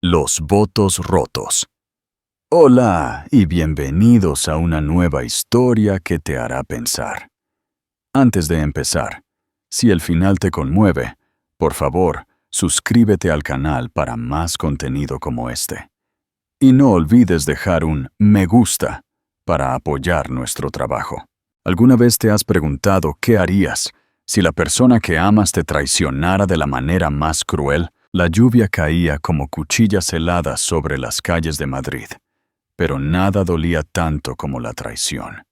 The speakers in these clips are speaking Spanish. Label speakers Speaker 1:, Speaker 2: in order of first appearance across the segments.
Speaker 1: Los votos rotos. Hola y bienvenidos a una nueva historia que te hará pensar. Antes de empezar, si el final te conmueve, por favor, suscríbete al canal para más contenido como este. Y no olvides dejar un me gusta para apoyar nuestro trabajo. ¿Alguna vez te has preguntado qué harías si la persona que amas te traicionara de la manera más cruel? La lluvia caía como cuchillas heladas sobre las calles de Madrid, pero nada dolía tanto como la traición.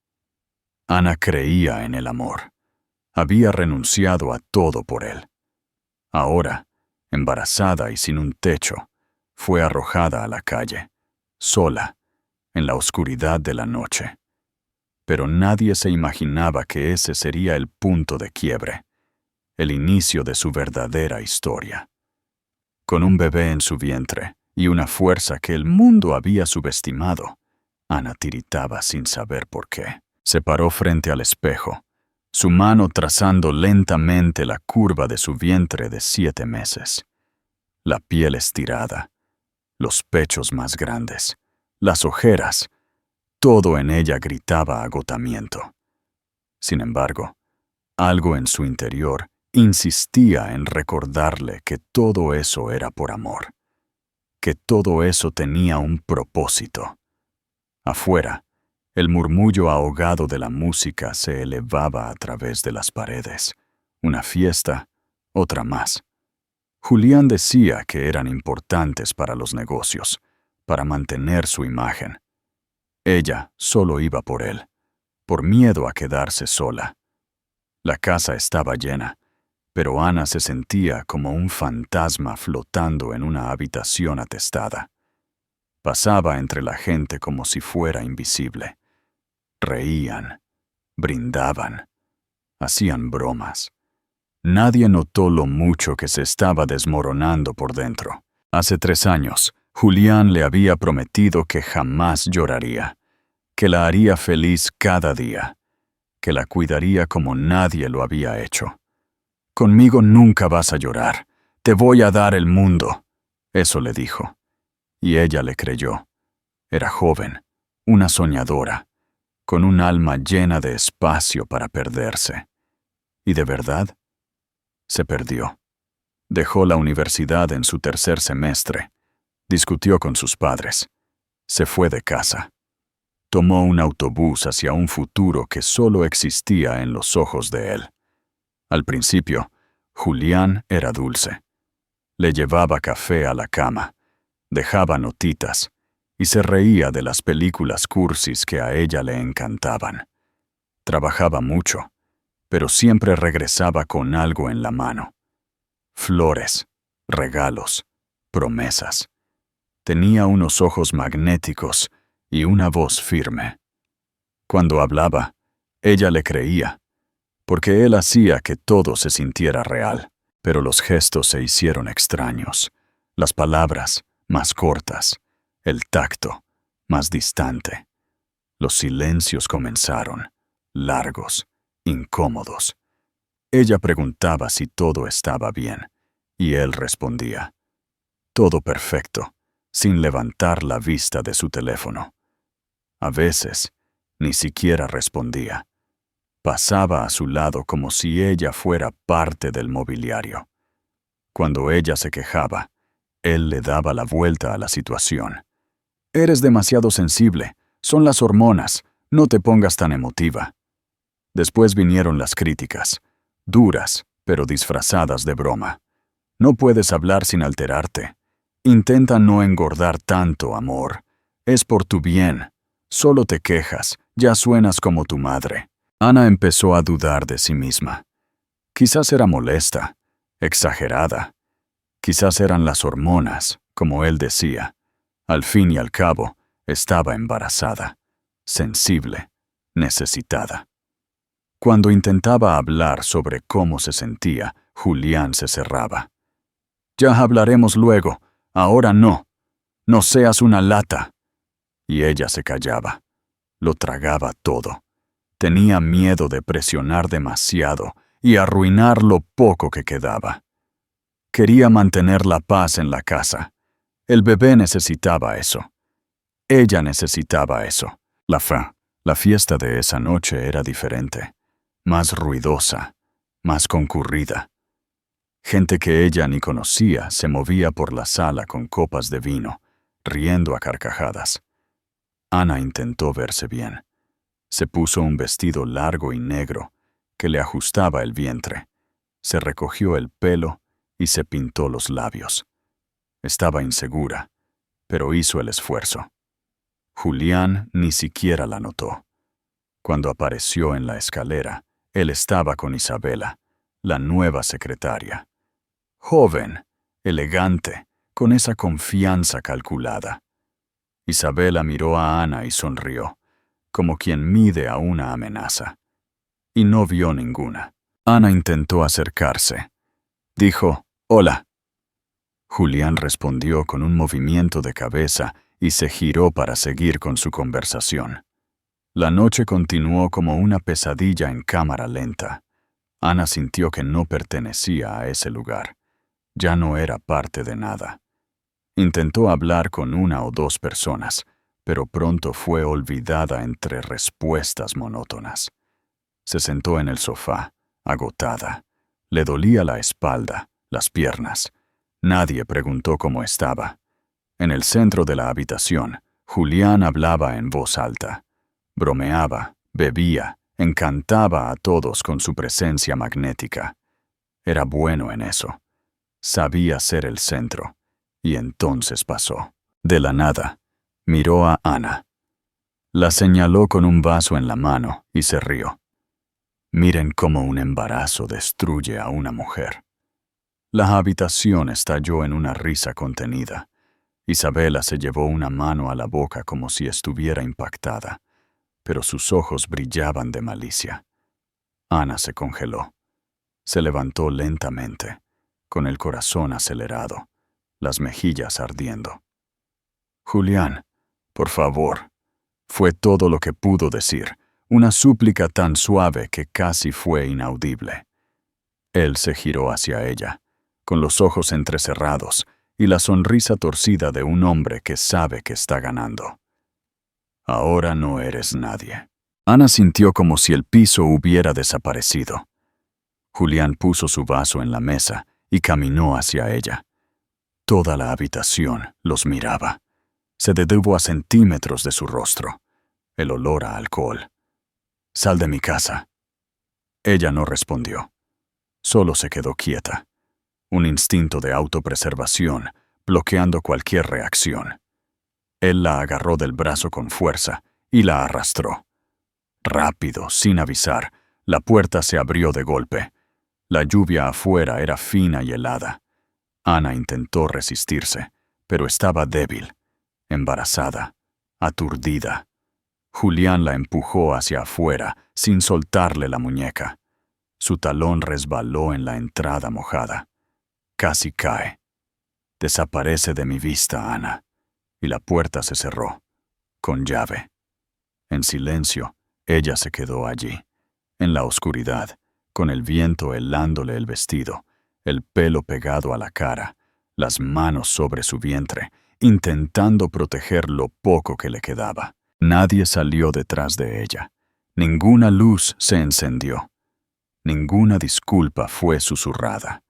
Speaker 1: Ana creía en el amor. Había renunciado a todo por él. Ahora, embarazada y sin un techo, fue arrojada a la calle, sola, en la oscuridad de la noche. Pero nadie se imaginaba que ese sería el punto de quiebre, el inicio de su verdadera historia. Con un bebé en su vientre y una fuerza que el mundo había subestimado, Ana tiritaba sin saber por qué. Se paró frente al espejo, su mano trazando lentamente la curva de su vientre de 7 meses. La piel estirada, los pechos más grandes, las ojeras, todo en ella gritaba agotamiento. Sin embargo, algo en su interior insistía en recordarle que todo eso era por amor, que todo eso tenía un propósito. Afuera, el murmullo ahogado de la música se elevaba a través de las paredes. Una fiesta, otra más. Julián decía que eran importantes para los negocios, para mantener su imagen. Ella solo iba por él, por miedo a quedarse sola. La casa estaba llena, pero Ana se sentía como un fantasma flotando en una habitación atestada. Pasaba entre la gente como si fuera invisible. Reían, brindaban, hacían bromas. Nadie notó lo mucho que se estaba desmoronando por dentro. Hace 3 años, Julián le había prometido que jamás lloraría, que la haría feliz cada día, que la cuidaría como nadie lo había hecho. «Conmigo nunca vas a llorar. Te voy a dar el mundo», eso le dijo. Y ella le creyó. Era joven, una soñadora, con un alma llena de espacio para perderse. ¿Y de verdad? Se perdió. Dejó la universidad en su 3er semestre. Discutió con sus padres. Se fue de casa. Tomó un autobús hacia un futuro que solo existía en los ojos de él. Al principio, Julián era dulce. Le llevaba café a la cama, dejaba notitas y se reía de las películas cursis que a ella le encantaban. Trabajaba mucho, pero siempre regresaba con algo en la mano. Flores, regalos, promesas. Tenía unos ojos magnéticos y una voz firme. Cuando hablaba, ella le creía, porque él hacía que todo se sintiera real, pero los gestos se hicieron extraños, las palabras más cortas, el tacto más distante. Los silencios comenzaron, largos, incómodos. Ella preguntaba si todo estaba bien, y él respondía, todo perfecto, sin levantar la vista de su teléfono. A veces, ni siquiera respondía. Pasaba a su lado como si ella fuera parte del mobiliario. Cuando ella se quejaba, él le daba la vuelta a la situación. «Eres demasiado sensible, son las hormonas, no te pongas tan emotiva». Después vinieron las críticas, duras, pero disfrazadas de broma. «No puedes hablar sin alterarte. Intenta no engordar tanto, amor. Es por tu bien. Solo te quejas, ya suenas como tu madre». Ana empezó a dudar de sí misma. Quizás era molesta, exagerada. Quizás eran las hormonas, como él decía. Al fin y al cabo, estaba embarazada, sensible, necesitada. Cuando intentaba hablar sobre cómo se sentía, Julián se cerraba. «Ya hablaremos luego, ahora no. No seas una lata». Y ella se callaba. Lo tragaba todo. Tenía miedo de presionar demasiado y arruinar lo poco que quedaba. Quería mantener la paz en la casa. El bebé necesitaba eso. Ella necesitaba eso. La fiesta de esa noche era diferente, más ruidosa, más concurrida. Gente que ella ni conocía se movía por la sala con copas de vino, riendo a carcajadas. Ana intentó verse bien. Se puso un vestido largo y negro que le ajustaba el vientre. Se recogió el pelo y se pintó los labios. Estaba insegura, pero hizo el esfuerzo. Julián ni siquiera la notó. Cuando apareció en la escalera, él estaba con Isabela, la nueva secretaria. Joven, elegante, con esa confianza calculada. Isabela miró a Ana y sonrió, como quien mide a una amenaza. Y no vio ninguna. Ana intentó acercarse. Dijo, «Hola». Julián respondió con un movimiento de cabeza y se giró para seguir con su conversación. La noche continuó como una pesadilla en cámara lenta. Ana sintió que no pertenecía a ese lugar. Ya no era parte de nada. Intentó hablar con una o dos personas, pero pronto fue olvidada entre respuestas monótonas. Se sentó en el sofá, agotada. Le dolía la espalda, las piernas. Nadie preguntó cómo estaba. En el centro de la habitación, Julián hablaba en voz alta. Bromeaba, bebía, encantaba a todos con su presencia magnética. Era bueno en eso. Sabía ser el centro. Y entonces pasó. De la nada, miró a Ana. La señaló con un vaso en la mano y se rió. Miren cómo un embarazo destruye a una mujer. La habitación estalló en una risa contenida. Isabela se llevó una mano a la boca como si estuviera impactada, pero sus ojos brillaban de malicia. Ana se congeló. Se levantó lentamente, con el corazón acelerado, las mejillas ardiendo. «Julián, por favor», fue todo lo que pudo decir, una súplica tan suave que casi fue inaudible. Él se giró hacia ella, con los ojos entrecerrados y la sonrisa torcida de un hombre que sabe que está ganando. «Ahora no eres nadie». Ana sintió como si el piso hubiera desaparecido. Julián puso su vaso en la mesa y caminó hacia ella. Toda la habitación los miraba. Se detuvo a centímetros de su rostro. El olor a alcohol. «Sal de mi casa». Ella no respondió. Solo se quedó quieta. Un instinto de autopreservación, bloqueando cualquier reacción. Él la agarró del brazo con fuerza y la arrastró. Rápido, sin avisar, la puerta se abrió de golpe. La lluvia afuera era fina y helada. Ana intentó resistirse, pero estaba débil, embarazada, aturdida. Julián la empujó hacia afuera, sin soltarle la muñeca. Su talón resbaló en la entrada mojada. Casi cae. «Desaparece de mi vista, Ana». Y la puerta se cerró, con llave. En silencio, ella se quedó allí, en la oscuridad, con el viento helándole el vestido, el pelo pegado a la cara, las manos sobre su vientre, intentando proteger lo poco que le quedaba. Nadie salió detrás de ella. Ninguna luz se encendió. Ninguna disculpa fue susurrada.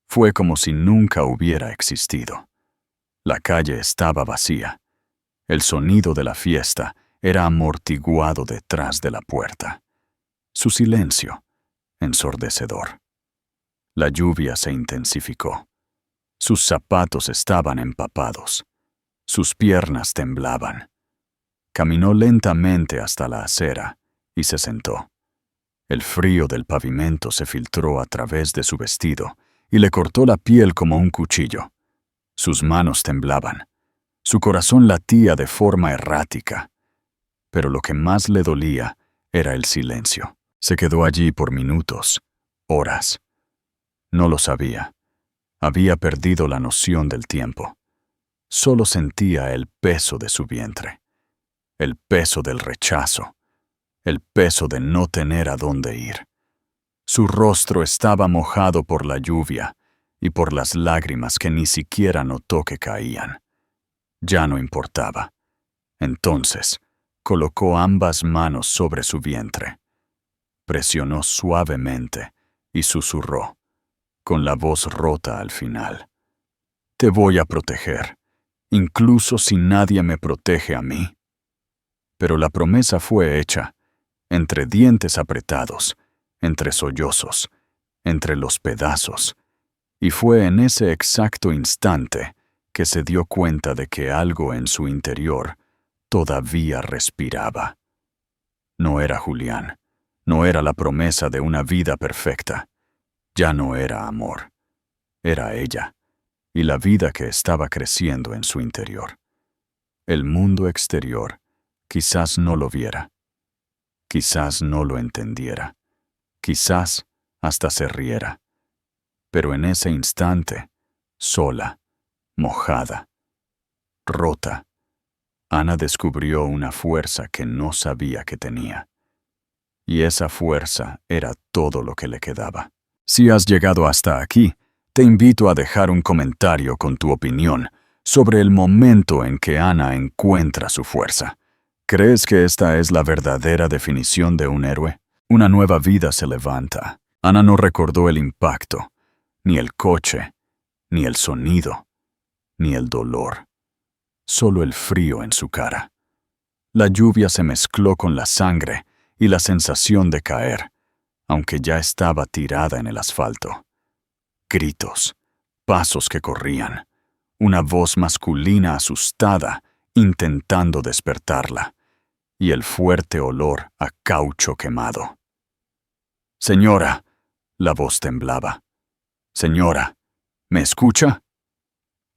Speaker 1: Fue como si nunca hubiera existido. La calle estaba vacía. El sonido de la fiesta era amortiguado detrás de la puerta. Su silencio, ensordecedor. La lluvia se intensificó. Sus zapatos estaban empapados. Sus piernas temblaban. Caminó lentamente hasta la acera y se sentó. El frío del pavimento se filtró a través de su vestido y le cortó la piel como un cuchillo. Sus manos temblaban. Su corazón latía de forma errática. Pero lo que más le dolía era el silencio. Se quedó allí por minutos, horas. No lo sabía. Había perdido la noción del tiempo. Solo sentía el peso de su vientre. El peso del rechazo. El peso de no tener a dónde ir. Su rostro estaba mojado por la lluvia y por las lágrimas que ni siquiera notó que caían. Ya no importaba. Entonces, colocó ambas manos sobre su vientre. Presionó suavemente y susurró, con la voz rota al final. Te voy a proteger, incluso si nadie me protege a mí. Pero la promesa fue hecha, entre dientes apretados, entre sollozos, entre los pedazos, y fue en ese exacto instante que se dio cuenta de que algo en su interior todavía respiraba. No era Julián, no era la promesa de una vida perfecta, ya no era amor, era ella, y la vida que estaba creciendo en su interior. El mundo exterior quizás no lo viera, quizás no lo entendiera, quizás hasta se riera, pero en ese instante, sola, mojada, rota, Ana descubrió una fuerza que no sabía que tenía. Y esa fuerza era todo lo que le quedaba. Si has llegado hasta aquí, te invito a dejar un comentario con tu opinión sobre el momento en que Ana encuentra su fuerza. ¿Crees que esta es la verdadera definición de un héroe? Una nueva vida se levanta. Ana no recordó el impacto, ni el coche, ni el sonido, ni el dolor. Solo el frío en su cara. La lluvia se mezcló con la sangre y la sensación de caer, aunque ya estaba tirada en el asfalto. Gritos, pasos que corrían, una voz masculina asustada intentando despertarla, y el fuerte olor a caucho quemado. «Señora», la voz temblaba. «Señora, ¿me escucha?»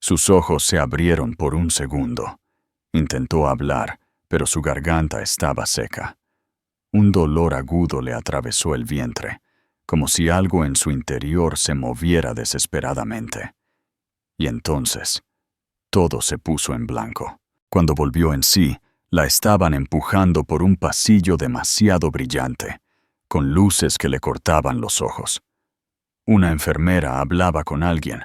Speaker 1: Sus ojos se abrieron por un segundo. Intentó hablar, pero su garganta estaba seca. Un dolor agudo le atravesó el vientre, como si algo en su interior se moviera desesperadamente. Y entonces, todo se puso en blanco. Cuando volvió en sí, la estaban empujando por un pasillo demasiado brillante, con luces que le cortaban los ojos. Una enfermera hablaba con alguien,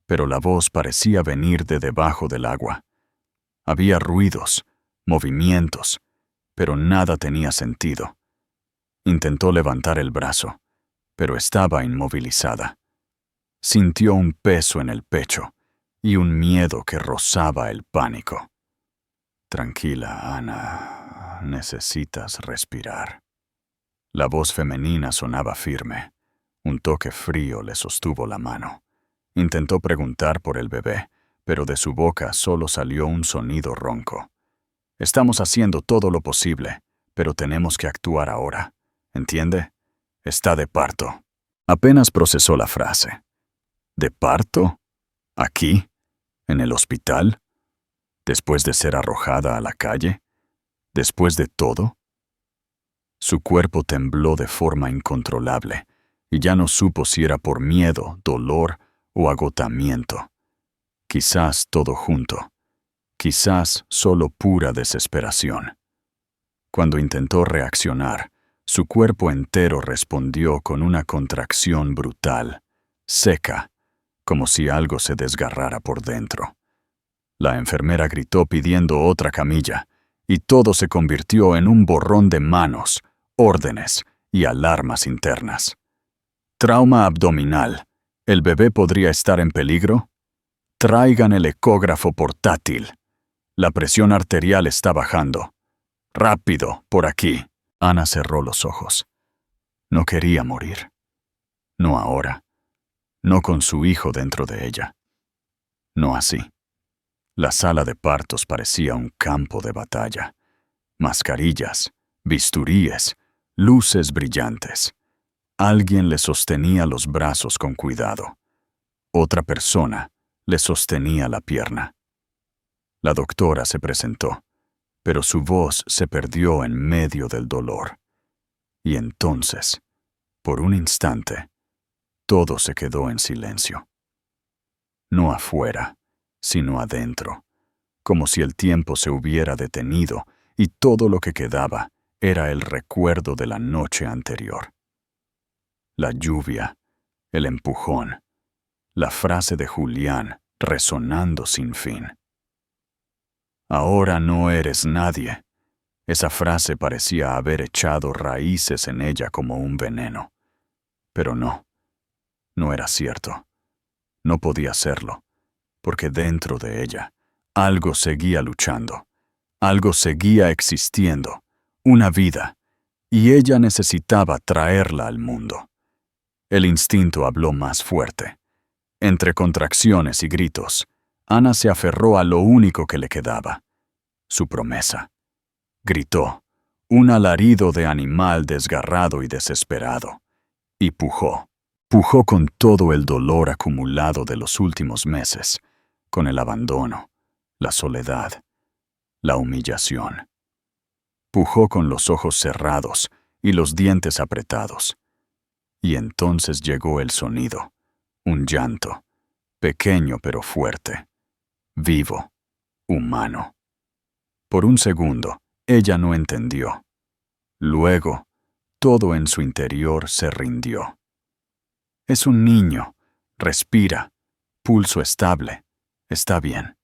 Speaker 1: pero la voz parecía venir de debajo del agua. Había ruidos, movimientos, pero nada tenía sentido. Intentó levantar el brazo, pero estaba inmovilizada. Sintió un peso en el pecho y un miedo que rozaba el pánico. «Tranquila, Ana, necesitas respirar». La voz femenina sonaba firme. Un toque frío le sostuvo la mano. Intentó preguntar por el bebé, pero de su boca solo salió un sonido ronco. «Estamos haciendo todo lo posible, pero tenemos que actuar ahora. ¿Entiende? Está de parto». Apenas procesó la frase. ¿De parto? ¿Aquí? ¿En el hospital? ¿Después de ser arrojada a la calle? ¿Después de todo? Su cuerpo tembló de forma incontrolable, y ya no supo si era por miedo, dolor o agotamiento. Quizás todo junto. Quizás solo pura desesperación. Cuando intentó reaccionar, su cuerpo entero respondió con una contracción brutal, seca, como si algo se desgarrara por dentro. La enfermera gritó pidiendo otra camilla, y todo se convirtió en un borrón de manos, órdenes y alarmas internas. Trauma abdominal. ¿El bebé podría estar en peligro? Traigan el ecógrafo portátil. La presión arterial está bajando. Rápido, por aquí. Ana cerró los ojos. No quería morir. No ahora. No con su hijo dentro de ella. No así. La sala de partos parecía un campo de batalla. Mascarillas, bisturíes, luces brillantes. Alguien le sostenía los brazos con cuidado. Otra persona le sostenía la pierna. La doctora se presentó, pero su voz se perdió en medio del dolor. Y entonces, por un instante, todo se quedó en silencio. No afuera, sino adentro, como si el tiempo se hubiera detenido y todo lo que quedaba era el recuerdo de la noche anterior. La lluvia, el empujón, la frase de Julián resonando sin fin. Ahora no eres nadie. Esa frase parecía haber echado raíces en ella como un veneno. Pero no era cierto. No podía serlo, porque dentro de ella algo seguía luchando, algo seguía existiendo, una vida, y ella necesitaba traerla al mundo. El instinto habló más fuerte. Entre contracciones y gritos, Ana se aferró a lo único que le quedaba, su promesa. Gritó, un alarido de animal desgarrado y desesperado, y pujó. Pujó con todo el dolor acumulado de los últimos meses, con el abandono, la soledad, la humillación. Pujó con los ojos cerrados y los dientes apretados. Y entonces llegó el sonido, un llanto, pequeño pero fuerte, vivo, humano. Por un segundo, ella no entendió. Luego, todo en su interior se rindió. Es un niño, respira, pulso estable, está bien.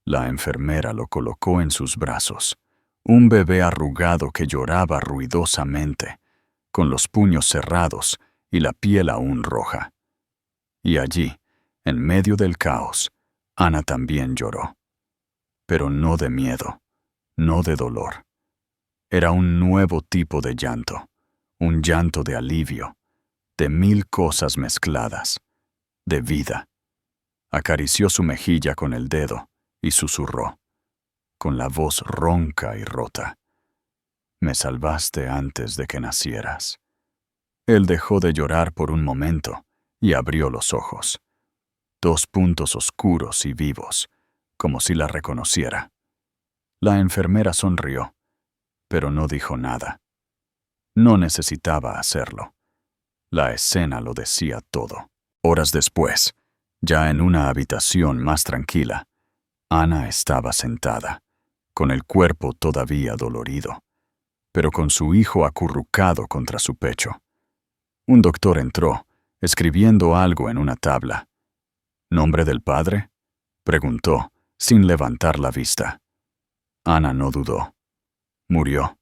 Speaker 1: La enfermera lo colocó en sus brazos, un bebé arrugado que lloraba ruidosamente, con los puños cerrados y la piel aún roja. Y allí, en medio del caos, Ana también lloró. Pero no de miedo, no de dolor. Era un nuevo tipo de llanto, un llanto de alivio, de mil cosas mezcladas, de vida. Acarició su mejilla con el dedo y susurró, con la voz ronca y rota. Me salvaste antes de que nacieras. Él dejó de llorar por un momento y abrió los ojos. 2 puntos oscuros y vivos, como si la reconociera. La enfermera sonrió, pero no dijo nada. No necesitaba hacerlo. La escena lo decía todo. Horas después, ya en una habitación más tranquila, Ana estaba sentada, con el cuerpo todavía dolorido, pero con su hijo acurrucado contra su pecho. Un doctor entró, escribiendo algo en una tabla. ¿Nombre del padre?, preguntó, sin levantar la vista. Ana no dudó. Murió.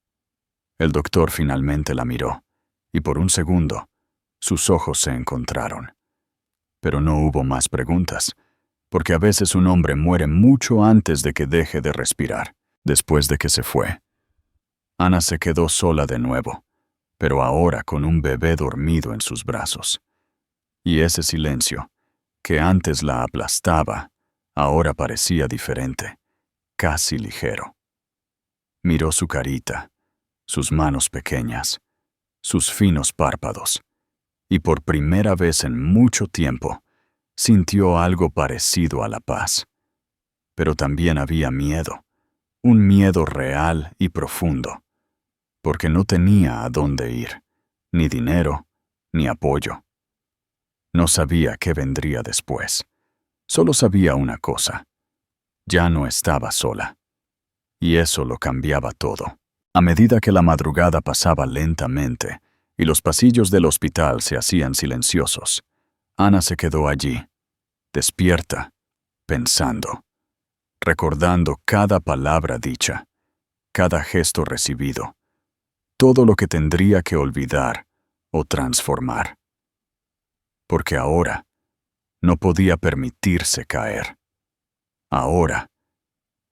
Speaker 1: El doctor finalmente la miró, y por un segundo, sus ojos se encontraron. Pero no hubo más preguntas, porque a veces un hombre muere mucho antes de que deje de respirar. Después de que se fue, Ana se quedó sola de nuevo, pero ahora con un bebé dormido en sus brazos. Y ese silencio, que antes la aplastaba, ahora parecía diferente, casi ligero. Miró su carita, sus manos pequeñas, sus finos párpados, y por primera vez en mucho tiempo, sintió algo parecido a la paz. Pero también había miedo, un miedo real y profundo, porque no tenía a dónde ir, ni dinero, ni apoyo. No sabía qué vendría después. Solo sabía una cosa: ya no estaba sola. Y eso lo cambiaba todo. A medida que la madrugada pasaba lentamente y los pasillos del hospital se hacían silenciosos, Ana se quedó allí, despierta, pensando, recordando cada palabra dicha, cada gesto recibido, todo lo que tendría que olvidar o transformar. Porque ahora no podía permitirse caer. Ahora,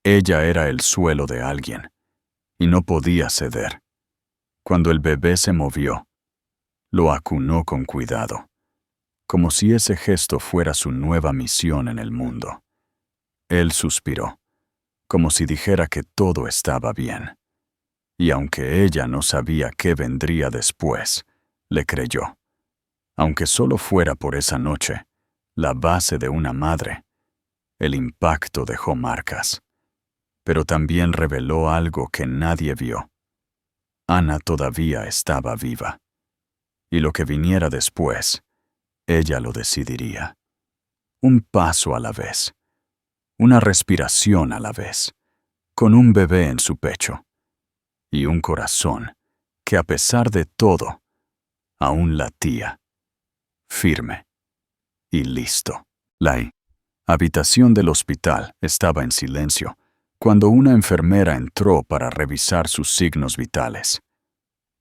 Speaker 1: ella era el suelo de alguien, y no podía ceder. Cuando el bebé se movió, lo acunó con cuidado, como si ese gesto fuera su nueva misión en el mundo. Él suspiró, como si dijera que todo estaba bien. Y aunque ella no sabía qué vendría después, le creyó. Aunque solo fuera por esa noche, la base de una madre, el impacto dejó marcas. Pero también reveló algo que nadie vio. Ana todavía estaba viva. Y lo que viniera después, ella lo decidiría. Un paso a la vez, una respiración a la vez, con un bebé en su pecho, y un corazón que a pesar de todo, aún latía, firme y listo. La habitación del hospital estaba en silencio cuando una enfermera entró para revisar sus signos vitales.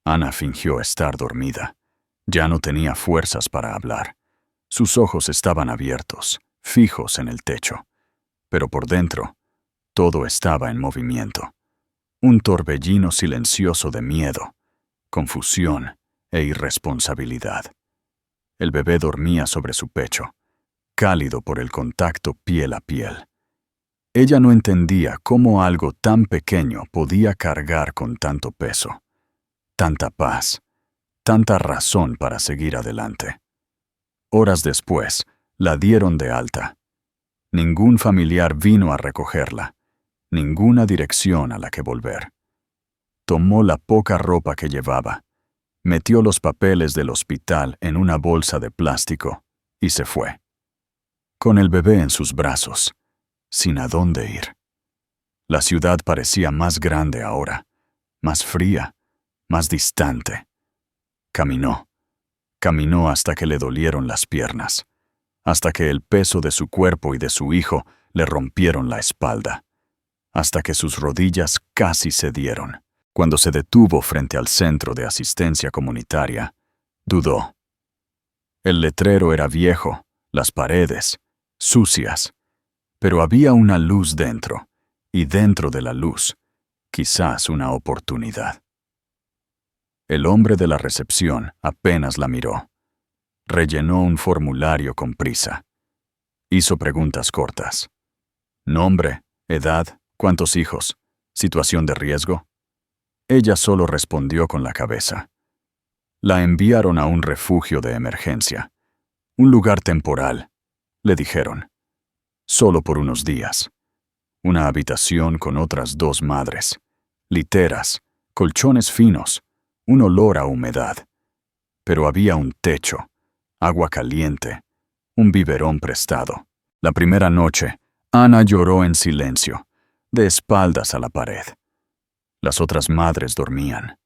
Speaker 1: Ana fingió estar dormida. Ya no tenía fuerzas para hablar. Sus ojos estaban abiertos, fijos en el techo. Pero por dentro, todo estaba en movimiento. Un torbellino silencioso de miedo, confusión e irresponsabilidad. El bebé dormía sobre su pecho, cálido por el contacto piel a piel. Ella no entendía cómo algo tan pequeño podía cargar con tanto peso, tanta paz, tanta razón para seguir adelante. Horas después, la dieron de alta. Ningún familiar vino a recogerla, ninguna dirección a la que volver. Tomó la poca ropa que llevaba, metió los papeles del hospital en una bolsa de plástico y se fue. Con el bebé en sus brazos, sin a dónde ir. La ciudad parecía más grande ahora, más fría, más distante. Caminó hasta que le dolieron las piernas, hasta que el peso de su cuerpo y de su hijo le rompieron la espalda, hasta que sus rodillas casi cedieron. Cuando se detuvo frente al centro de asistencia comunitaria, dudó. El letrero era viejo, las paredes, sucias, pero había una luz dentro, y dentro de la luz, quizás una oportunidad. El hombre de la recepción apenas la miró. Rellenó un formulario con prisa. Hizo preguntas cortas. Nombre, edad, cuántos hijos, situación de riesgo. Ella solo respondió con la cabeza. La enviaron a un refugio de emergencia. Un lugar temporal, le dijeron. Solo por unos días. Una habitación con otras 2 madres. Literas, colchones finos, un olor a humedad. Pero había un techo, agua caliente, un biberón prestado. La primera noche, Ana lloró en silencio, de espaldas a la pared. Las otras madres dormían.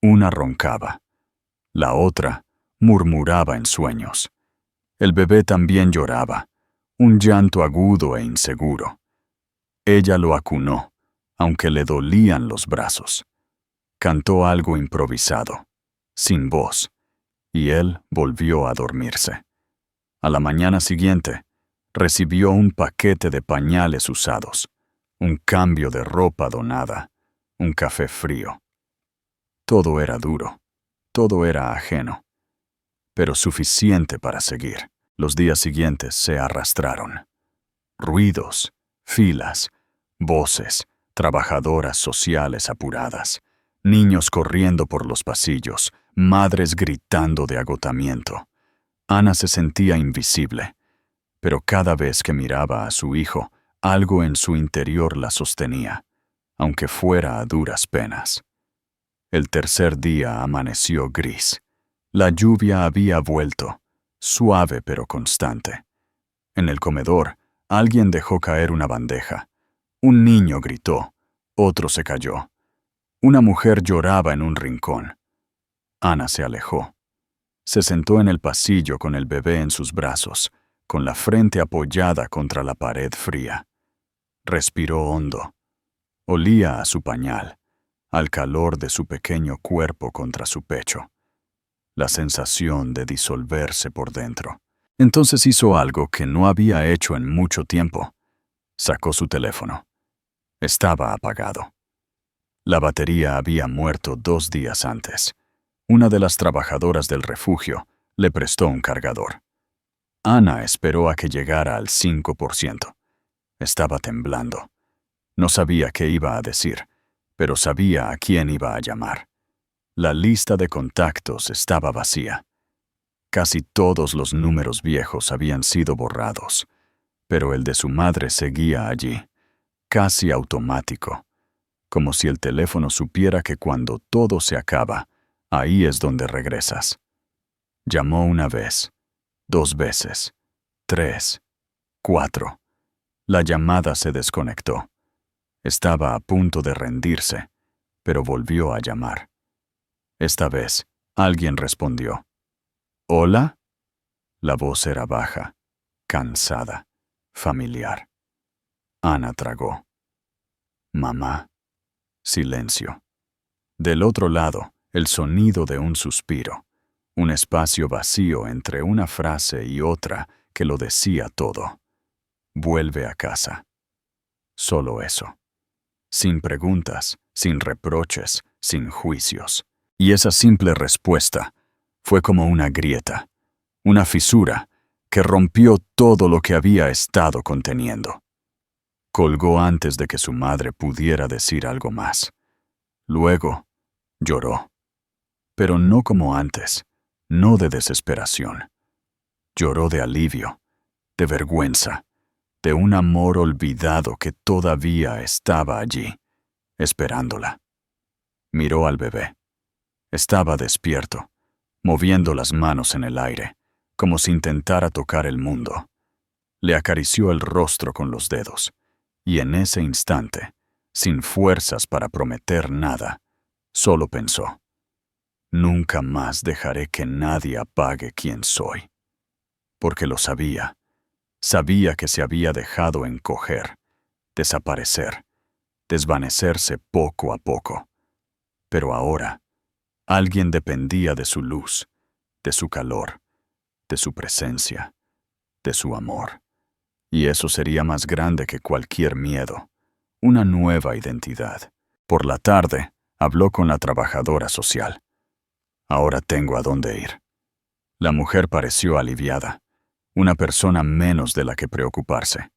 Speaker 1: Una roncaba. La otra murmuraba en sueños. El bebé también lloraba, un llanto agudo e inseguro. Ella lo acunó, aunque le dolían los brazos. Cantó algo improvisado, sin voz, y él volvió a dormirse. A la mañana siguiente, recibió un paquete de pañales usados, un cambio de ropa donada, un café frío. Todo era duro, todo era ajeno, pero suficiente para seguir. Los días siguientes se arrastraron. Ruidos, filas, voces, trabajadoras sociales apuradas, niños corriendo por los pasillos, madres gritando de agotamiento. Ana se sentía invisible, pero cada vez que miraba a su hijo, algo en su interior la sostenía, aunque fuera a duras penas. El tercer día amaneció gris. La lluvia había vuelto, suave pero constante. En el comedor, alguien dejó caer una bandeja. Un niño gritó, otro se cayó. Una mujer lloraba en un rincón. Ana se alejó. Se sentó en el pasillo con el bebé en sus brazos, con la frente apoyada contra la pared fría. Respiró hondo. Olía a su pañal, al calor de su pequeño cuerpo contra su pecho. La sensación de disolverse por dentro. Entonces hizo algo que no había hecho en mucho tiempo. Sacó su teléfono. Estaba apagado. La batería había muerto 2 días antes. Una de las trabajadoras del refugio le prestó un cargador. Ana esperó a que llegara al 5%. Estaba temblando. No sabía qué iba a decir, pero sabía a quién iba a llamar. La lista de contactos estaba vacía. Casi todos los números viejos habían sido borrados, pero el de su madre seguía allí, casi automático, como si el teléfono supiera que cuando todo se acaba, ahí es donde regresas. Llamó una vez, 2 veces, 3, 4. La llamada se desconectó. Estaba a punto de rendirse, pero volvió a llamar. Esta vez, alguien respondió. ¿Hola? La voz era baja, cansada, familiar. Ana tragó. Mamá. Silencio. Del otro lado, el sonido de un suspiro, un espacio vacío entre una frase y otra que lo decía todo. Vuelve a casa. Solo eso. Sin preguntas, sin reproches, sin juicios. Y esa simple respuesta fue como una grieta, una fisura que rompió todo lo que había estado conteniendo. Colgó antes de que su madre pudiera decir algo más. Luego, lloró. Pero no como antes, no de desesperación. Lloró de alivio, de vergüenza, de un amor olvidado que todavía estaba allí, esperándola. Miró al bebé. Estaba despierto, moviendo las manos en el aire, como si intentara tocar el mundo. Le acarició el rostro con los dedos, y en ese instante, sin fuerzas para prometer nada, solo pensó: nunca más dejaré que nadie apague quién soy. Porque lo sabía. Sabía que se había dejado encoger, desaparecer, desvanecerse poco a poco. Pero ahora, alguien dependía de su luz, de su calor, de su presencia, de su amor. Y eso sería más grande que cualquier miedo, una nueva identidad. Por la tarde, habló con la trabajadora social. Ahora tengo a dónde ir. La mujer pareció aliviada, una persona menos de la que preocuparse.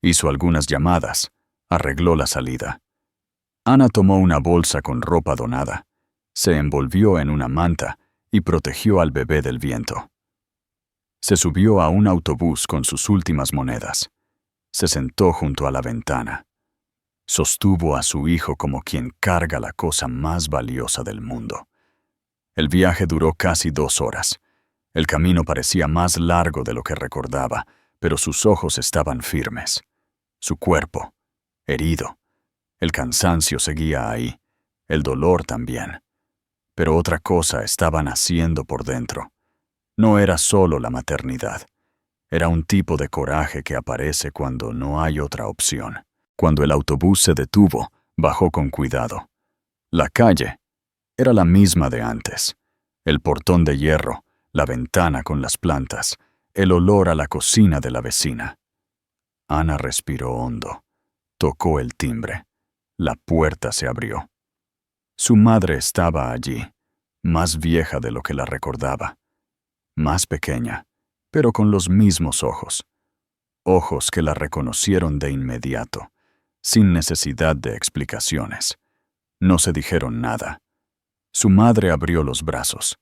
Speaker 1: Hizo algunas llamadas, arregló la salida. Ana tomó una bolsa con ropa donada, se envolvió en una manta y protegió al bebé del viento. Se subió a un autobús con sus últimas monedas. Se sentó junto a la ventana. Sostuvo a su hijo como quien carga la cosa más valiosa del mundo. El viaje duró casi 2 horas. El camino parecía más largo de lo que recordaba, pero sus ojos estaban firmes. Su cuerpo, herido. El cansancio seguía ahí, el dolor también. Pero otra cosa estaba naciendo por dentro. No era solo la maternidad. Era un tipo de coraje que aparece cuando no hay otra opción. Cuando el autobús se detuvo, bajó con cuidado. La calle era la misma de antes. El portón de hierro, la ventana con las plantas, el olor a la cocina de la vecina. Ana respiró hondo. Tocó el timbre. La puerta se abrió. Su madre estaba allí, más vieja de lo que la recordaba. Más pequeña, pero con los mismos ojos. Ojos que la reconocieron de inmediato, sin necesidad de explicaciones. No se dijeron nada. Su madre abrió los brazos.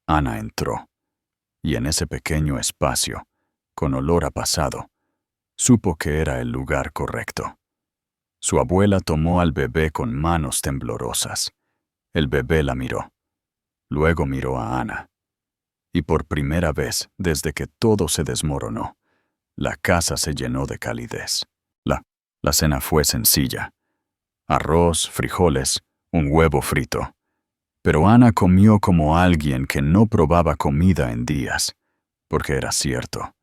Speaker 1: Ana entró. Y en ese pequeño espacio, con olor a pasado, supo que era el lugar correcto. Su abuela tomó al bebé con manos temblorosas. El bebé la miró. Luego miró a Ana. Y por primera vez, desde que todo se desmoronó, la casa se llenó de calidez. La cena fue sencilla. Arroz, frijoles, un huevo frito. Pero Ana comió como alguien que no probaba comida en días, porque era cierto.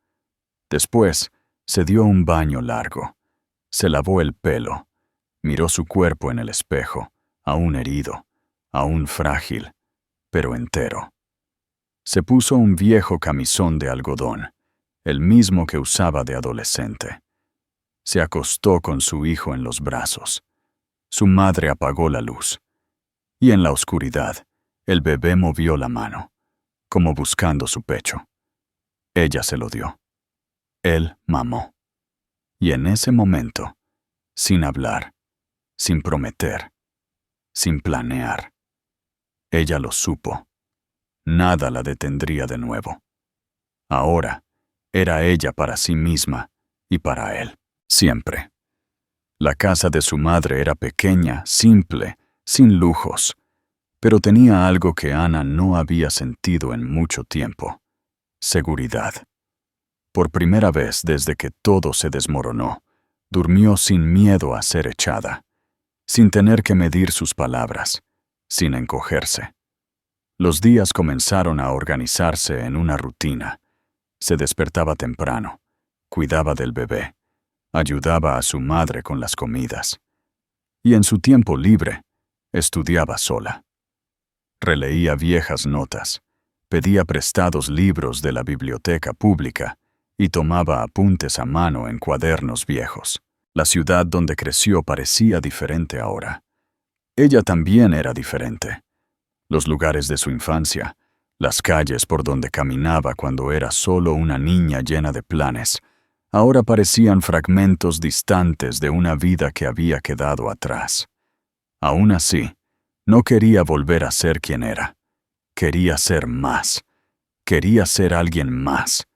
Speaker 1: Después, se dio un baño largo. Se lavó el pelo. Miró su cuerpo en el espejo, aún herido, aún frágil, pero entero. Se puso un viejo camisón de algodón, el mismo que usaba de adolescente. Se acostó con su hijo en los brazos. Su madre apagó la luz. Y en la oscuridad, el bebé movió la mano, como buscando su pecho. Ella se lo dio. Él mamó. Y en ese momento, sin hablar, sin prometer, sin planear, ella lo supo. Nada la detendría de nuevo. Ahora, era ella para sí misma y para él, siempre. La casa de su madre era pequeña, simple, sin lujos, pero tenía algo que Ana no había sentido en mucho tiempo: seguridad. Por primera vez desde que todo se desmoronó, durmió sin miedo a ser echada, sin tener que medir sus palabras, sin encogerse. Los días comenzaron a organizarse en una rutina. Se despertaba temprano, cuidaba del bebé, ayudaba a su madre con las comidas. y en su tiempo libre estudiaba sola. Releía viejas notas, pedía prestados libros de la biblioteca pública y tomaba apuntes a mano en cuadernos viejos. La ciudad donde creció parecía diferente ahora. Ella también era diferente. Los lugares de su infancia, las calles por donde caminaba cuando era solo una niña llena de planes, ahora parecían fragmentos distantes de una vida que había quedado atrás. Aún así, no quería volver a ser quien era. Quería ser más. Quería ser alguien más.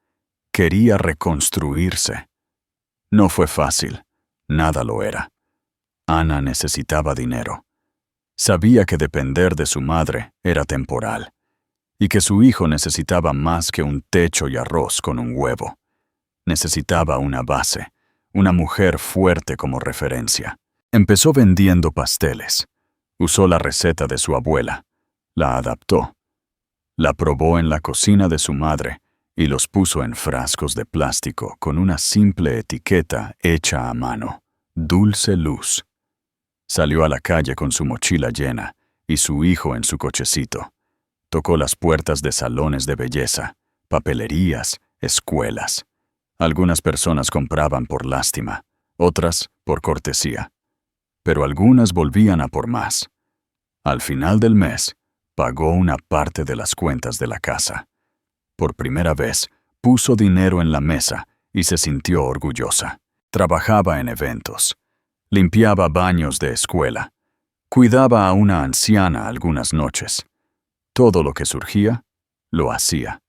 Speaker 1: Quería reconstruirse. No fue fácil. Nada lo era. Ana necesitaba dinero. Sabía que depender de su madre era temporal, y que su hijo necesitaba más que un techo y arroz con un huevo. Necesitaba una base, una mujer fuerte como referencia. Empezó vendiendo pasteles. Usó la receta de su abuela. La adaptó. La probó en la cocina de su madre y los puso en frascos de plástico con una simple etiqueta hecha a mano. Dulce Luz. Salió a la calle con su mochila llena y su hijo en su cochecito. Tocó las puertas de salones de belleza, papelerías, escuelas. Algunas personas compraban por lástima, otras por cortesía. Pero algunas volvían a por más. Al final del mes, pagó una parte de las cuentas de la casa. Por primera vez, puso dinero en la mesa y se sintió orgullosa. Trabajaba en eventos. Limpiaba baños de escuela. Cuidaba a una anciana algunas noches. Todo lo que surgía, lo hacía.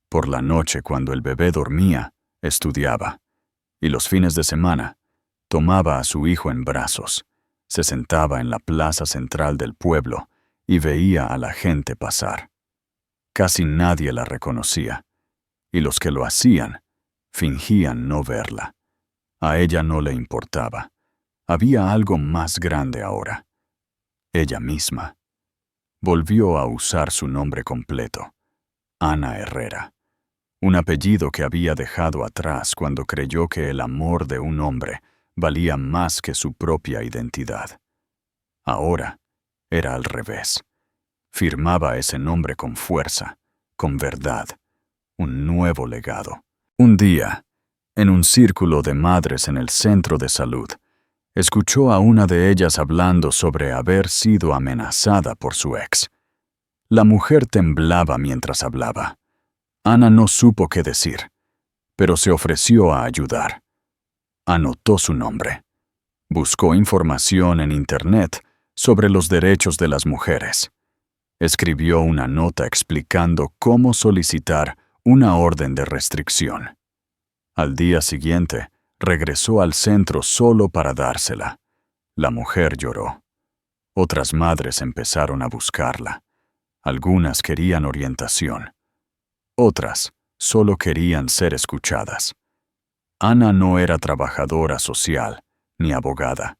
Speaker 1: Por la noche, cuando el bebé dormía, estudiaba. Y los fines de semana, tomaba a su hijo en brazos. Se sentaba en la plaza central del pueblo y veía a la gente pasar. Casi nadie la reconocía, y los que lo hacían, fingían no verla. A ella no le importaba. Había algo más grande ahora. Ella misma. Volvió a usar su nombre completo. Ana Herrera. Un apellido que había dejado atrás cuando creyó que el amor de un hombre valía más que su propia identidad. Ahora era al revés. Firmaba ese nombre con fuerza, con verdad, un nuevo legado. Un día, en un círculo de madres en el centro de salud, escuchó a una de ellas hablando sobre haber sido amenazada por su ex. La mujer temblaba mientras hablaba. Ana no supo qué decir, pero se ofreció a ayudar. Anotó su nombre. Buscó información en Internet sobre los derechos de las mujeres. Escribió una nota explicando cómo solicitar una orden de restricción. Al día siguiente, regresó al centro solo para dársela. La mujer lloró. Otras madres empezaron a buscarla. Algunas querían orientación. Otras solo querían ser escuchadas. Ana no era trabajadora social ni abogada,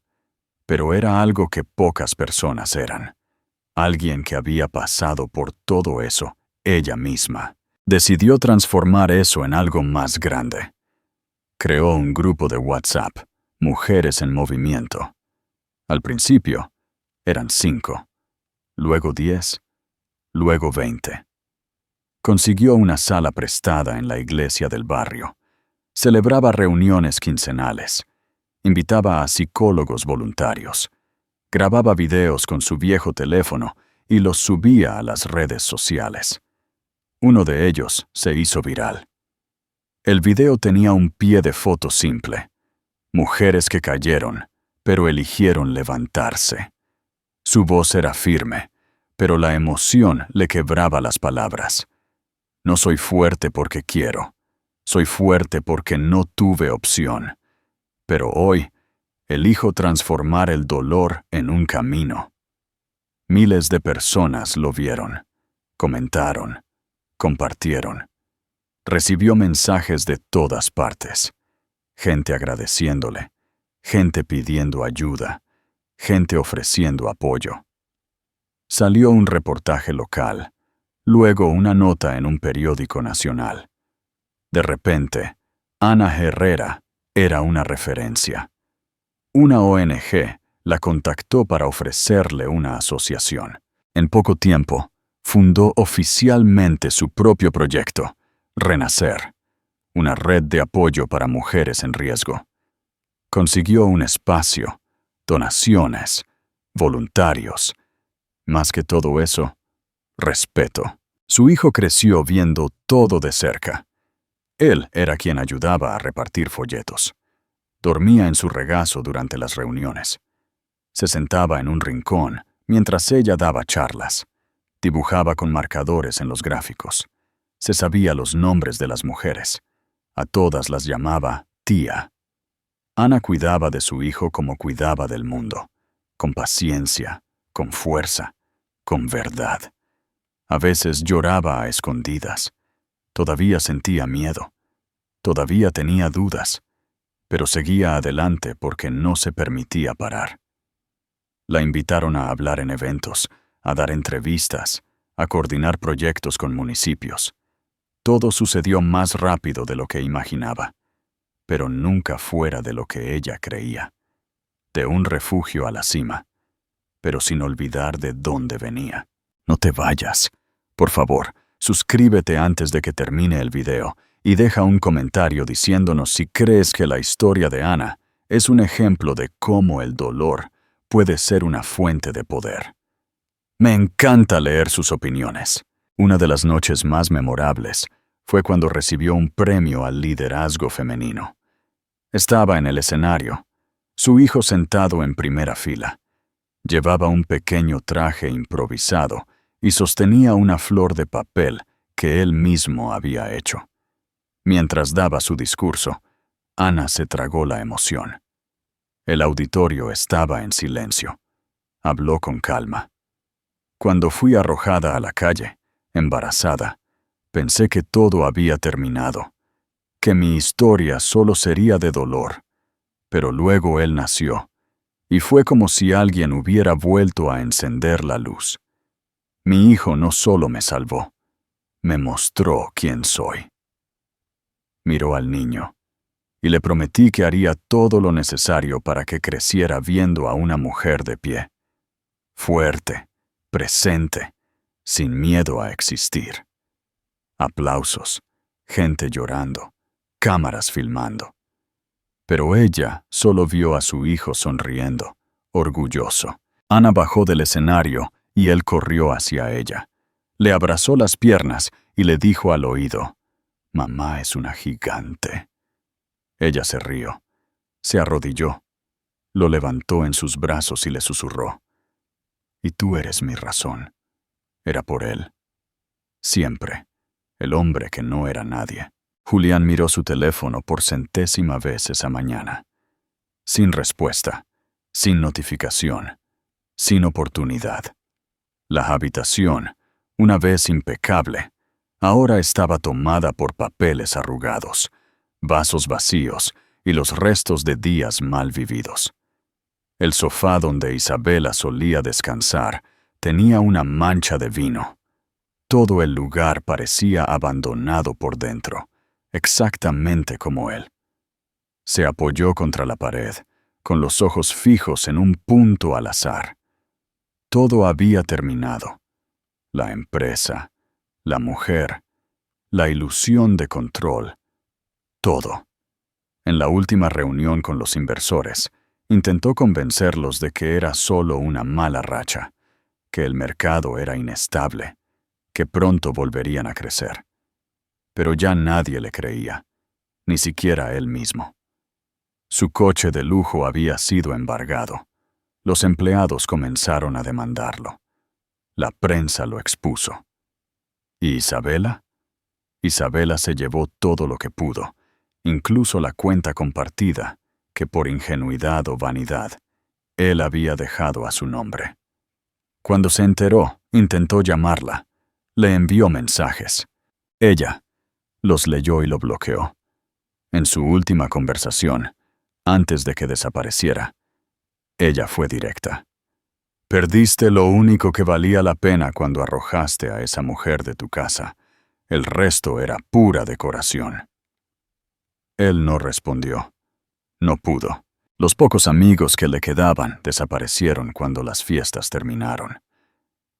Speaker 1: pero era algo que pocas personas eran. Alguien que había pasado por todo eso, ella misma. Decidió transformar eso en algo más grande. Creó un grupo de WhatsApp, Mujeres en Movimiento. Al principio, eran 5, luego 10, luego 20. Consiguió una sala prestada en la iglesia del barrio. Celebraba reuniones quincenales. Invitaba a psicólogos voluntarios. Grababa videos con su viejo teléfono y los subía a las redes sociales. Uno de ellos se hizo viral. El video tenía un pie de foto simple. Mujeres que cayeron, pero eligieron levantarse. Su voz era firme, pero la emoción le quebraba las palabras. No soy fuerte porque quiero. Soy fuerte porque no tuve opción. Pero hoy, elijo transformar el dolor en un camino. Miles de personas lo vieron, comentaron, compartieron. Recibió mensajes de todas partes. Gente agradeciéndole, gente pidiendo ayuda, gente ofreciendo apoyo. Salió un reportaje local, luego una nota en un periódico nacional. De repente, Ana Herrera era una referencia. Una ONG La contactó para ofrecerle una asociación. En poco tiempo, fundó oficialmente su propio proyecto, Renacer, una red de apoyo para mujeres en riesgo. Consiguió un espacio, donaciones, voluntarios. Más que todo eso, respeto. Su hijo creció viendo todo de cerca. Él era quien ayudaba a repartir folletos. Dormía en su regazo durante las reuniones. Se sentaba en un rincón mientras ella daba charlas. Dibujaba con marcadores en los gráficos. Se sabía los nombres de las mujeres. A todas las llamaba tía. Ana cuidaba de su hijo como cuidaba del mundo, con paciencia, con fuerza, con verdad. A veces lloraba a escondidas. Todavía sentía miedo. Todavía tenía dudas, pero seguía adelante porque no se permitía parar. La invitaron a hablar en eventos, a dar entrevistas, a coordinar proyectos con municipios. Todo sucedió más rápido de lo que imaginaba, pero nunca fuera de lo que ella creía. De un refugio a la cima, pero sin olvidar de dónde venía. No te vayas. Por favor, suscríbete antes de que termine el video y deja un comentario diciéndonos si crees que la historia de Ana es un ejemplo de cómo el dolor puede ser una fuente de poder. Me encanta leer sus opiniones. Una de las noches más memorables fue cuando recibió un premio al liderazgo femenino. Estaba en el escenario, su hijo sentado en primera fila. Llevaba un pequeño traje improvisado y sostenía una flor de papel que él mismo había hecho. Mientras daba su discurso, Ana se tragó la emoción. El auditorio estaba en silencio. Habló con calma. Cuando fui arrojada a la calle, embarazada, pensé que todo había terminado, que mi historia solo sería de dolor. Pero luego él nació, y fue como si alguien hubiera vuelto a encender la luz. Mi hijo no solo me salvó, me mostró quién soy. Miró al niño, y le prometí que haría todo lo necesario para que creciera viendo a una mujer de pie, fuerte, presente, sin miedo a existir. Aplausos, gente llorando, cámaras filmando. Pero ella solo vio a su hijo sonriendo, orgulloso. Ana bajó del escenario y él corrió hacia ella. Le abrazó las piernas y le dijo al oído, «Mamá es una gigante». Ella se rió, se arrodilló, lo levantó en sus brazos y le susurró, «Y tú eres mi razón». Era por él. Siempre. El hombre que no era nadie. Julián miró su teléfono por 100ª vez esa mañana. Sin respuesta, sin notificación, sin oportunidad. La habitación, una vez impecable, ahora estaba tomada por papeles arrugados, vasos vacíos y los restos de días mal vividos. El sofá donde Isabela solía descansar tenía una mancha de vino. Todo el lugar parecía abandonado por dentro, exactamente como él. Se apoyó contra la pared, con los ojos fijos en un punto al azar. Todo había terminado. La empresa, la mujer, la ilusión de control, todo. En la última reunión con los inversores, intentó convencerlos de que era solo una mala racha, que el mercado era inestable, que pronto volverían a crecer. Pero ya nadie le creía, ni siquiera él mismo. Su coche de lujo había sido embargado. Los empleados comenzaron a demandarlo. La prensa lo expuso. ¿Y Isabela? Isabela se llevó todo lo que pudo, incluso la cuenta compartida, que por ingenuidad o vanidad, él había dejado a su nombre. Cuando se enteró, intentó llamarla. Le envió mensajes. Ella los leyó y lo bloqueó. En su última conversación, antes de que desapareciera, ella fue directa. Perdiste lo único que valía la pena cuando arrojaste a esa mujer de tu casa. El resto era pura decoración. Él no respondió. No pudo. Los pocos amigos que le quedaban desaparecieron cuando las fiestas terminaron,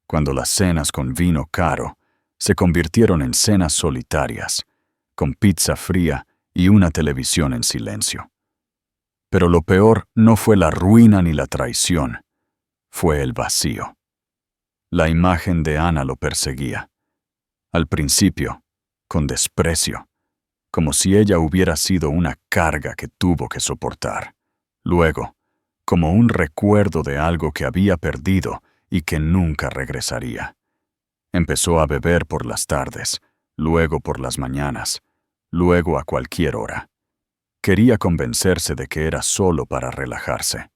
Speaker 1: cuando las cenas con vino caro se convirtieron en cenas solitarias, con pizza fría y una televisión en silencio. Pero lo peor no fue la ruina ni la traición, fue el vacío. La imagen de Ana lo perseguía. Al principio, con desprecio, como si ella hubiera sido una carga que tuvo que soportar. Luego, como un recuerdo de algo que había perdido y que nunca regresaría. Empezó a beber por las tardes, luego por las mañanas, luego a cualquier hora. Quería convencerse de que era solo para relajarse,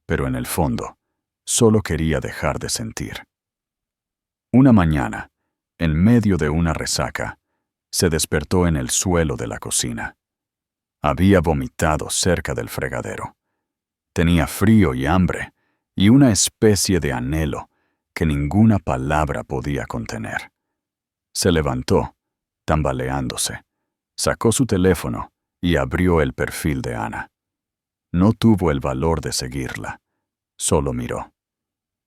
Speaker 1: pero en el fondo, solo quería dejar de sentir. Una mañana, en medio de una resaca, se despertó en el suelo de la cocina. Había vomitado cerca del fregadero. Tenía frío y hambre, y una especie de anhelo que ninguna palabra podía contener. Se levantó, tambaleándose, sacó su teléfono y abrió el perfil de Ana. No tuvo el valor de seguirla, solo miró.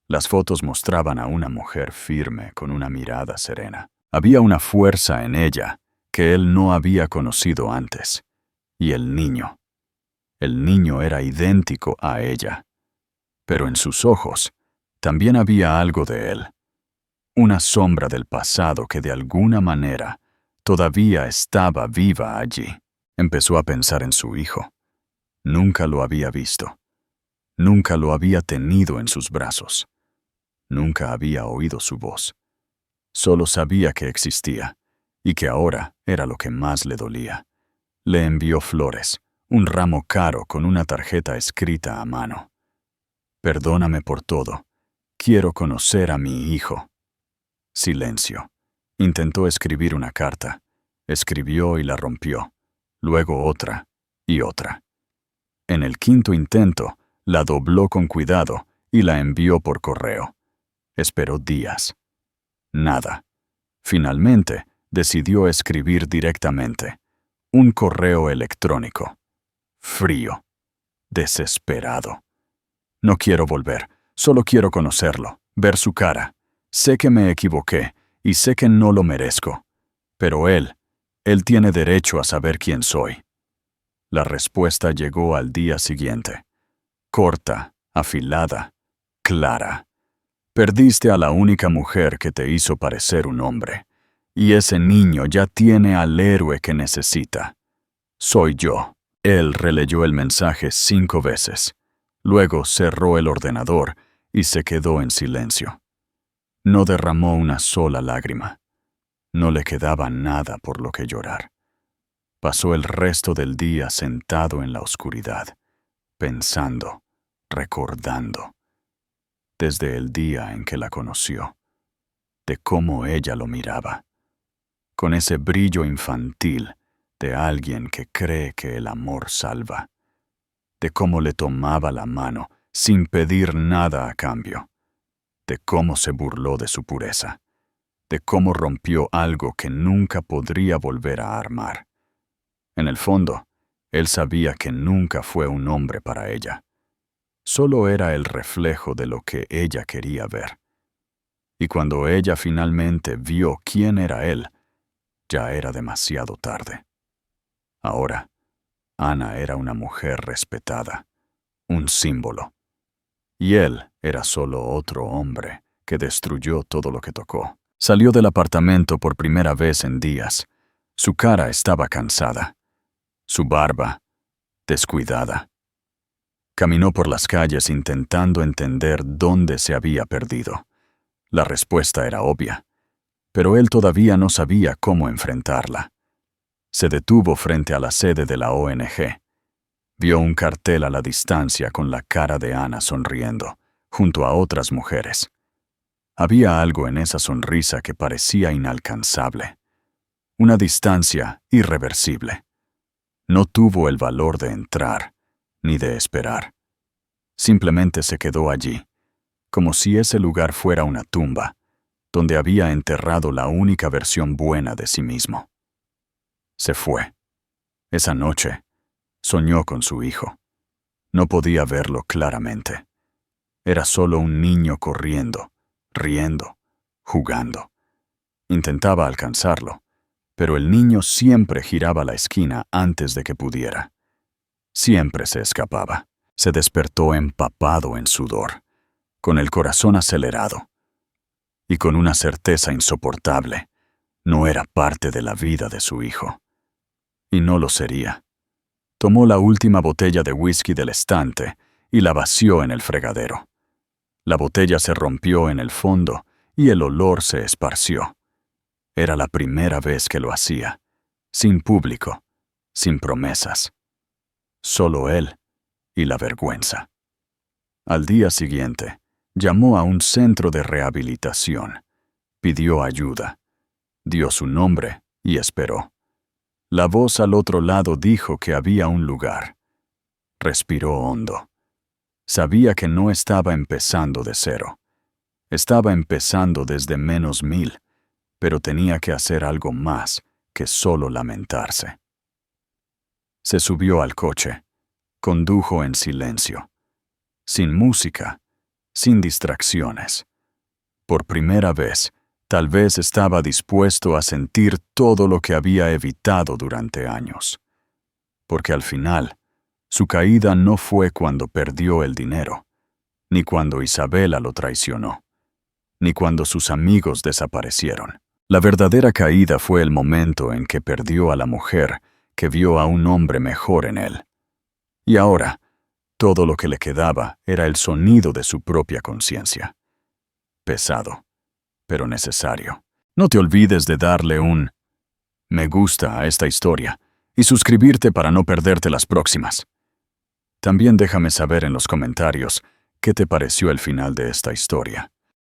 Speaker 1: Las fotos mostraban a una mujer firme con una mirada serena. Había una fuerza en ella que él no había conocido antes. Y el niño era idéntico a ella. Pero en sus ojos también había algo de él. Una sombra del pasado que de alguna manera todavía estaba viva allí. Empezó a pensar en su hijo. Nunca lo había visto. Nunca lo había tenido en sus brazos. Nunca había oído su voz. Solo sabía que existía, y que ahora era lo que más le dolía. Le envió flores, un ramo caro con una tarjeta escrita a mano. Perdóname por todo. Quiero conocer a mi hijo. Silencio. Intentó escribir una carta. Escribió y la rompió. Luego otra y otra. En el quinto intento, la dobló con cuidado y la envió por correo. Esperó días. Nada. Finalmente, decidió escribir directamente. Un correo electrónico. Frío. Desesperado. No quiero volver. Solo quiero conocerlo. Ver su cara. Sé que me equivoqué y sé que no lo merezco. Pero él tiene derecho a saber quién soy. La respuesta llegó al día siguiente. Corta, afilada, clara. Perdiste a la única mujer que te hizo parecer un hombre, y ese niño ya tiene al héroe que necesita. Soy yo. Él releyó el mensaje 5 veces. Luego cerró el ordenador y se quedó en silencio. No derramó una sola lágrima. No le quedaba nada por lo que llorar. Pasó el resto del día sentado en la oscuridad, pensando, recordando. Desde el día en que la conoció, de cómo ella lo miraba, con ese brillo infantil de alguien que cree que el amor salva, de cómo le tomaba la mano sin pedir nada a cambio, de cómo se burló de su pureza, de cómo rompió algo que nunca podría volver a armar. En el fondo, él sabía que nunca fue un hombre para ella. Solo era el reflejo de lo que ella quería ver. Y cuando ella finalmente vio quién era él, ya era demasiado tarde. Ahora, Ana era una mujer respetada, un símbolo. Y él era solo otro hombre que destruyó todo lo que tocó. Salió del apartamento por primera vez en días. Su cara estaba cansada. Su barba, descuidada. Caminó por las calles intentando entender dónde se había perdido. La respuesta era obvia, pero él todavía no sabía cómo enfrentarla. Se detuvo frente a la sede de la ONG. Vio un cartel a la distancia con la cara de Ana sonriendo, junto a otras mujeres. Había algo en esa sonrisa que parecía inalcanzable. Una distancia irreversible. No tuvo el valor de entrar, ni de esperar. Simplemente se quedó allí, como si ese lugar fuera una tumba, donde había enterrado la única versión buena de sí mismo. Se fue. Esa noche, soñó con su hijo. No podía verlo claramente. Era solo un niño corriendo, riendo, jugando. Intentaba alcanzarlo, pero el niño siempre giraba la esquina antes de que pudiera. Siempre se escapaba. Se despertó empapado en sudor, con el corazón acelerado y con una certeza insoportable. No era parte de la vida de su hijo. Y no lo sería. Tomó la última botella de whisky del estante y la vació en el fregadero. La botella se rompió en el fondo y el olor se esparció. Era la primera vez que lo hacía, sin público, sin promesas. Solo él y la vergüenza. Al día siguiente, llamó a un centro de rehabilitación. Pidió ayuda. Dio su nombre y esperó. La voz al otro lado dijo que había un lugar. Respiró hondo. Sabía que no estaba empezando de cero. Estaba empezando desde -1000, pero tenía que hacer algo más que solo lamentarse. Se subió al coche. Condujo en silencio. Sin música, sin distracciones. Por primera vez, tal vez estaba dispuesto a sentir todo lo que había evitado durante años. Porque al final, su caída no fue cuando perdió el dinero, ni cuando Isabela lo traicionó, ni cuando sus amigos desaparecieron. La verdadera caída fue el momento en que perdió a la mujer que vio a un hombre mejor en él. Y ahora, todo lo que le quedaba era el sonido de su propia conciencia. Pesado, pero necesario. No te olvides de darle un me gusta a esta historia y suscribirte para no perderte las próximas. También déjame saber en los comentarios qué te pareció el final de esta historia.